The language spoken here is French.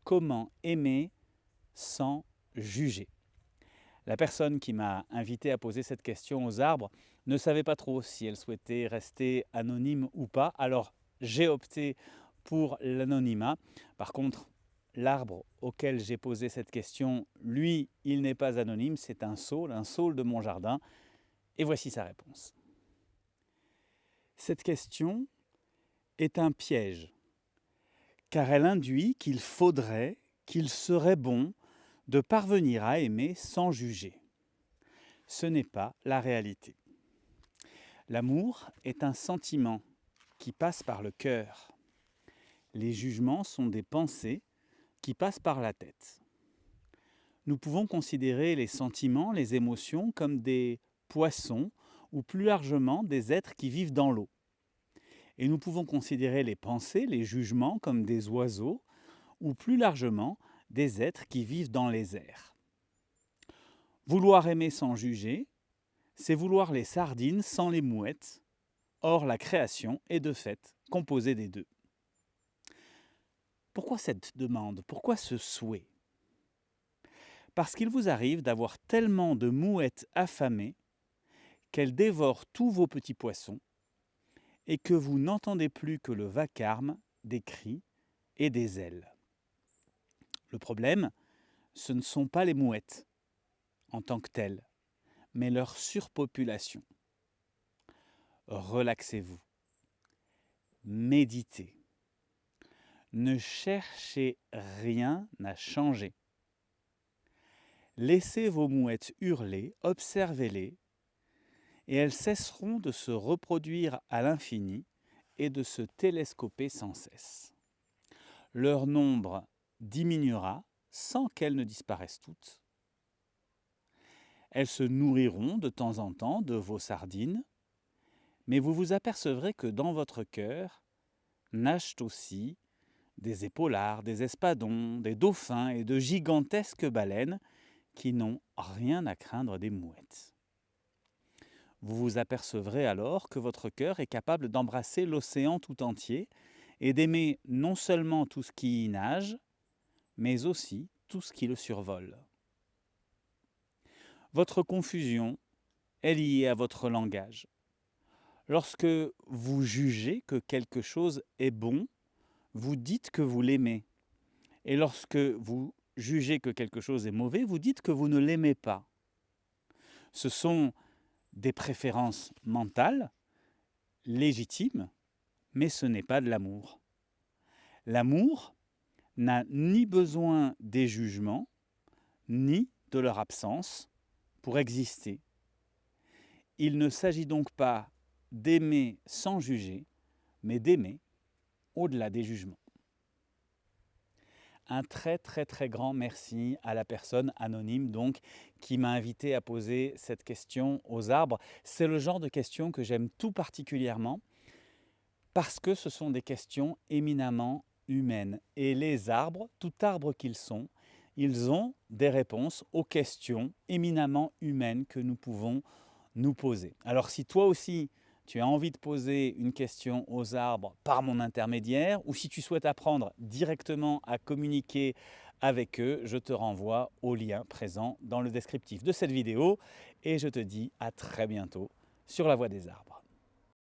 Comment aimer sans juger? La personne qui m'a invité à poser cette question aux arbres ne savait pas trop si elle souhaitait rester anonyme ou pas, alors j'ai opté pour l'anonymat. Par contre, l'arbre auquel j'ai posé cette question, lui, il n'est pas anonyme, c'est un saule de mon jardin, et voici sa réponse. Cette question est un piège, car elle induit qu'il faudrait, qu'il serait bon de parvenir à aimer sans juger. Ce n'est pas la réalité. L'amour est un sentiment qui passe par le cœur. Les jugements sont des pensées qui passent par la tête. Nous pouvons considérer les sentiments, les émotions comme des poissons ou plus largement des êtres qui vivent dans l'eau. Et nous pouvons considérer les pensées, les jugements comme des oiseaux ou plus largement des êtres qui vivent dans les airs. Vouloir aimer sans juger, c'est vouloir les sardines sans les mouettes. Or, la création est de fait composée des deux. Pourquoi cette demande? Pourquoi ce souhait? Parce qu'il vous arrive d'avoir tellement de mouettes affamées qu'elles dévorent tous vos petits poissons et que vous n'entendez plus que le vacarme des cris et des ailes. Le problème, ce ne sont pas les mouettes en tant que telles, mais leur surpopulation. Relaxez-vous. Méditez. Ne cherchez rien à changer. Laissez vos mouettes hurler, observez-les, et elles cesseront de se reproduire à l'infini et de se télescoper sans cesse. Leur nombre diminuera sans qu'elles ne disparaissent toutes. Elles se nourriront de temps en temps de vos sardines, mais vous vous apercevrez que dans votre cœur nagent aussi des épaulards, des espadons, des dauphins et de gigantesques baleines qui n'ont rien à craindre des mouettes. Vous vous apercevrez alors que votre cœur est capable d'embrasser l'océan tout entier et d'aimer non seulement tout ce qui y nage, mais aussi tout ce qui le survole. Votre confusion est liée à votre langage. Lorsque vous jugez que quelque chose est bon, vous dites que vous l'aimez. Et lorsque vous jugez que quelque chose est mauvais, vous dites que vous ne l'aimez pas. Ce sont des préférences mentales, légitimes, mais ce n'est pas de l'amour. L'amour n'a ni besoin des jugements, ni de leur absence pour exister. Il ne s'agit donc pas d'aimer sans juger, mais d'aimer au-delà des jugements. Un très grand merci à la personne anonyme donc qui m'a invité à poser cette question aux arbres. C'est le genre de questions que j'aime tout particulièrement parce que ce sont des questions éminemment humaines. Et les arbres, tout arbre qu'ils sont, ils ont des réponses aux questions éminemment humaines que nous pouvons nous poser. Alors si toi aussi tu as envie de poser une question aux arbres par mon intermédiaire, ou si tu souhaites apprendre directement à communiquer avec eux, je te renvoie au lien présent dans le descriptif de cette vidéo et je te dis à très bientôt sur la Voie des arbres.